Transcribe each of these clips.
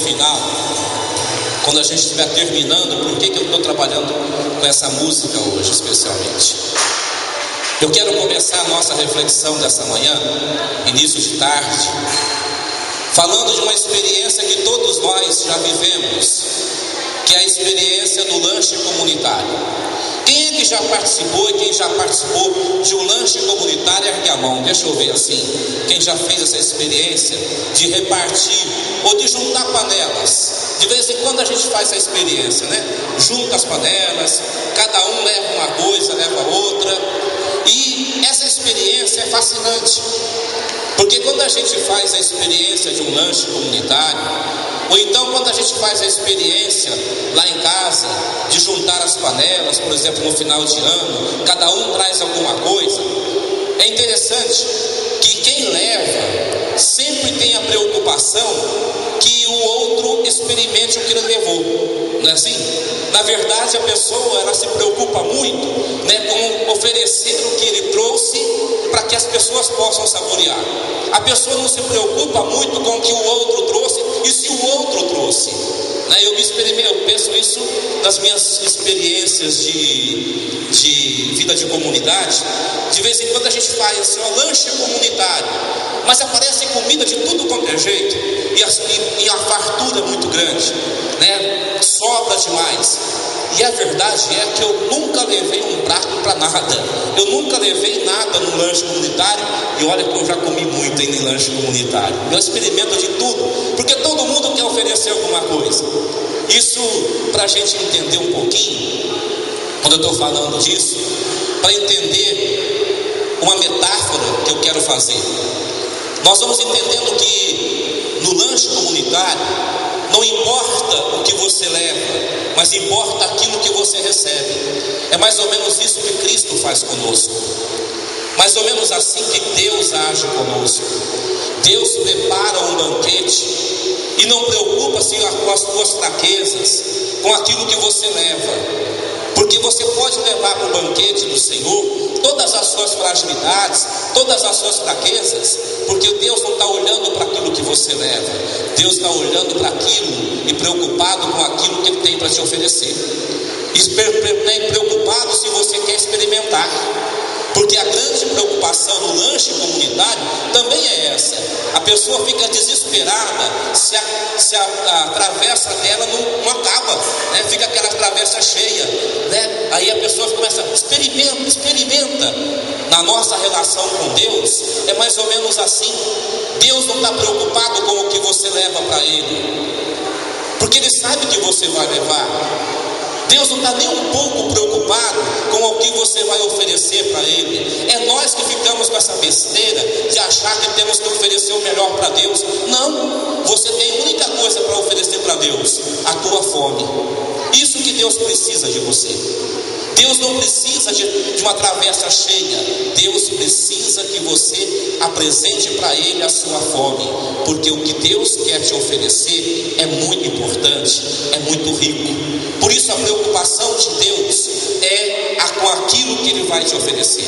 final, quando a gente estiver terminando, por que eu estou trabalhando com essa música hoje especialmente? Eu quero começar a nossa reflexão dessa manhã, início de tarde, falando de uma experiência que todos nós já vivemos, que é a experiência do lanche comunitário. Quem é que já participou e quem já participou de um lanche comunitário, ergue a mão, deixa eu ver assim. Quem já fez essa experiência de repartir ou de juntar panelas? De vez em quando a gente faz essa experiência, né? Junta as panelas, cada um leva uma coisa, leva outra. E essa experiência é fascinante, porque quando a gente faz a experiência de um lanche comunitário, ou então quando a gente faz a experiência lá em casa de juntar as panelas, por exemplo, no final de ano, cada um traz alguma coisa, é interessante que quem leva sempre tem a preocupação que o outro experimente o que ele levou, não é assim? Na verdade, a pessoa, ela se preocupa muito, né, com oferecer o que ele trouxe para que as pessoas possam saborear. A pessoa não se preocupa muito com o que o outro trouxe e se o outro trouxe, né? Eu penso isso nas minhas experiências de vida de comunidade. De vez em quando a gente faz assim, um lanche comunitário, mas aparece comida de tudo quanto é jeito, e a fartura é muito grande, né? Sobra demais. E a verdade é que eu nunca levei um prato para nada. Eu nunca levei nada no lanche comunitário. E olha que eu já comi muito ainda em lanche comunitário. Eu experimento de tudo, porque todo mundo quer oferecer alguma coisa. Isso para a gente entender um pouquinho, quando eu estou falando disso, para entender uma metáfora que eu quero fazer. Nós vamos entendendo que no lanche comunitário não importa o que você leva, mas importa aquilo que você recebe. É mais ou menos isso que Cristo faz conosco. Mais ou menos assim que Deus age conosco. Deus prepara um banquete e não preocupa-se com as suas fraquezas, com aquilo que você leva. Porque você pode levar para o banquete do Senhor todas as suas fragilidades, todas as suas fraquezas, porque Deus não está olhando para aquilo que você leva. Deus está olhando para aquilo e preocupado com aquilo que Ele tem para te oferecer. E preocupado se você quer experimentar. Porque a grande preocupação no lanche comunitário também é essa. A pessoa fica desesperada se a travessa dela não acaba, né? Fica aquela travessa cheia, né? Aí a pessoa começa, experimenta. Na nossa relação com Deus é mais ou menos assim. Deus não está preocupado com o que você leva para Ele, porque Ele sabe que você vai levar. Deus não está nem um pouco preocupado com o que você vai oferecer para Ele. É nós que ficamos com essa besteira de achar que temos que oferecer o melhor para Deus. Não, você tem a única coisa para oferecer para Deus: a tua fome. Isso que Deus precisa de você. Deus não precisa de uma travessa cheia. Deus precisa que você apresente para Ele a sua fome, porque o que Deus quer te oferecer é muito importante, é muito rico. Por isso a preocupação de Deus é com aquilo que Ele vai te oferecer.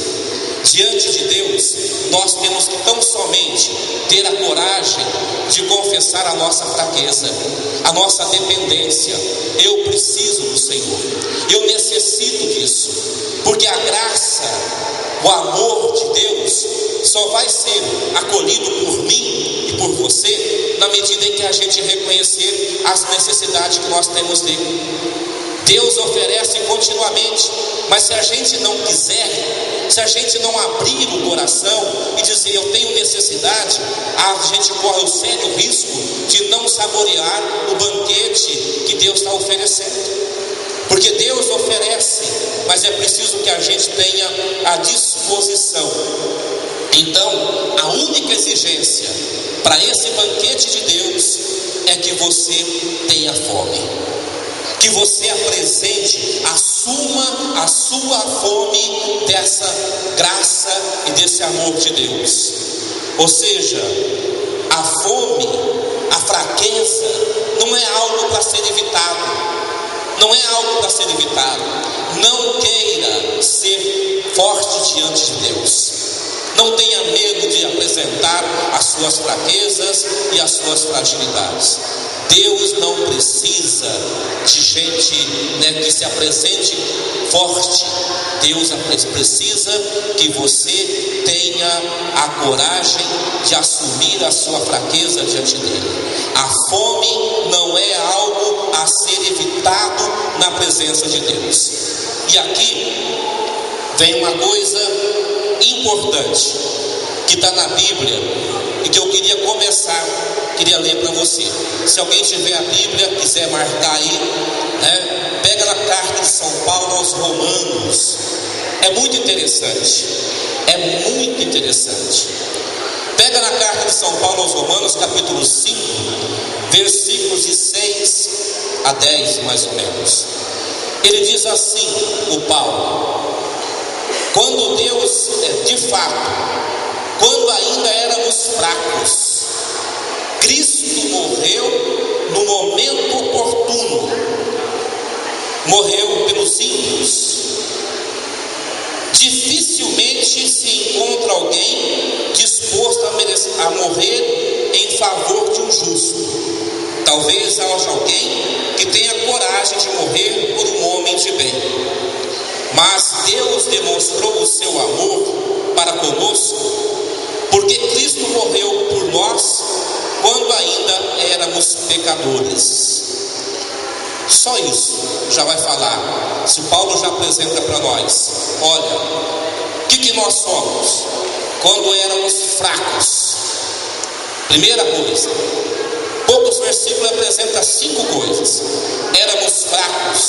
Diante de Deus, nós temos que tão somente ter a coragem de confessar a nossa fraqueza, a nossa dependência. Eu preciso do Senhor, eu necessito disso, porque a graça, o amor de Deus só vai ser acolhido por mim e por você na medida em que a gente reconhecer as necessidades que nós temos dele. Deus oferece continuamente, mas se a gente não quiser, se a gente não abrir o coração e dizer eu tenho necessidade, a gente corre o sério risco de não saborear o banquete que Deus está oferecendo. Porque Deus oferece, mas é preciso que a gente tenha a disposição. Então, a única exigência para esse banquete de Deus é que você tenha fome, que você apresente, assuma a sua fome dessa graça e desse amor de Deus. Ou seja, a fome, a fraqueza não é algo para ser evitado. Não é algo para ser evitado. Não queira ser forte diante de Deus. Não tenha medo de apresentar apresentar as suas fraquezas e as suas fragilidades. Deus não precisa de gente, que se apresente forte. Deus precisa que você tenha a coragem de assumir a sua fraqueza diante dele. A fome não é algo a ser evitado na presença de Deus. E aqui vem uma coisa importante que está na Bíblia e que eu queria ler para você. Se alguém tiver a Bíblia, quiser marcar aí, pega na carta de São Paulo aos Romanos. É muito interessante. Pega na carta de São Paulo aos Romanos, capítulo 5, versículos de 6 a 10, mais ou menos. Ele diz assim, o Paulo: quando Deus, de fato, quando ainda éramos fracos, Cristo morreu no momento oportuno, morreu pelos ímpios. Dificilmente se encontra alguém disposto a morrer em favor de um justo. Talvez haja alguém que tenha coragem de morrer por um homem de bem. Mas Deus demonstrou o seu amor para conosco, porque Cristo morreu por nós quando ainda éramos pecadores. Só isso já vai falar. Se Paulo já apresenta para nós, olha, o que nós somos quando éramos fracos? Primeira coisa, poucos versículos apresentam 5 coisas. Éramos fracos,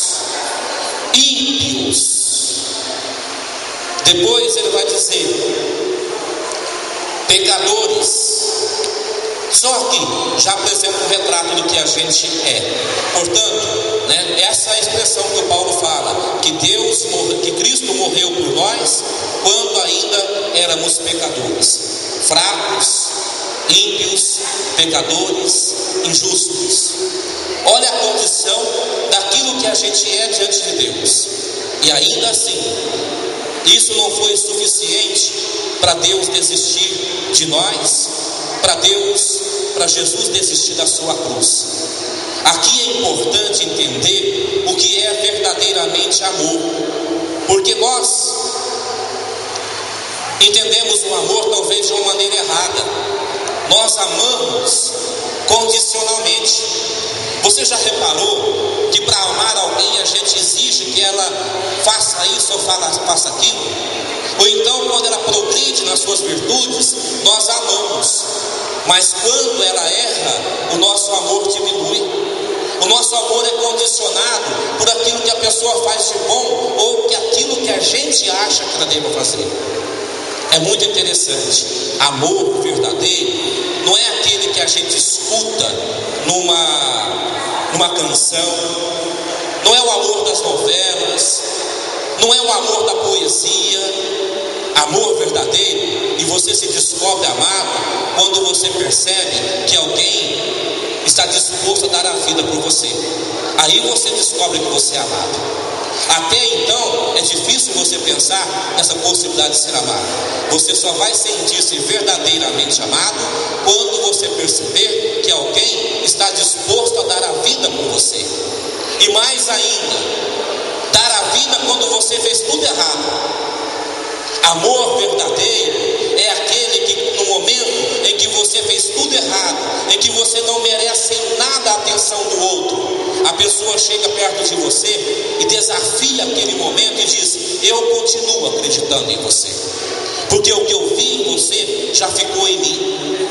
ímpios. Depois ele vai dizer pecadores. Só aqui já apresenta um retrato do que a gente é. Portanto, essa é a expressão que o Paulo fala, que Cristo morreu por nós quando ainda éramos pecadores, fracos, ímpios, pecadores, injustos. Olha a condição daquilo que a gente é diante de Deus. E ainda assim, isso não foi suficiente para Deus desistir de nós, para Jesus desistir da sua cruz. Aqui é importante entender o que é verdadeiramente amor, porque nós entendemos o amor talvez de uma maneira errada. Nós amamos condicionalmente. Você já reparou que para amar alguém a gente exige que ela faça isso ou faça aquilo? Ou então, quando ela progride nas suas virtudes, nós amamos. Mas quando ela erra, o nosso amor diminui. O nosso amor é condicionado por aquilo que a pessoa faz de bom ou que aquilo que a gente acha que ela deva fazer. É muito interessante. Amor verdadeiro não é aquele que a gente escuta numa canção, não é o amor das novelas, não é o amor da poesia. Amor verdadeiro, e você se descobre amado quando você percebe que alguém está disposto a dar a vida por você. Aí você descobre que você é amado. Até então é difícil você pensar nessa possibilidade de ser amado. Você só vai sentir-se verdadeiramente amado quando você perceber que alguém está disposto a dar a vida por você. E mais ainda, dar a vida quando você fez tudo errado. Amor verdadeiro é aquele que no momento em que você fez tudo errado, em que você não merece em nada a atenção do outro, a pessoa chega perto de você e desafia aquele momento e diz: eu continuo acreditando em você, porque o que eu vi em você já ficou em mim.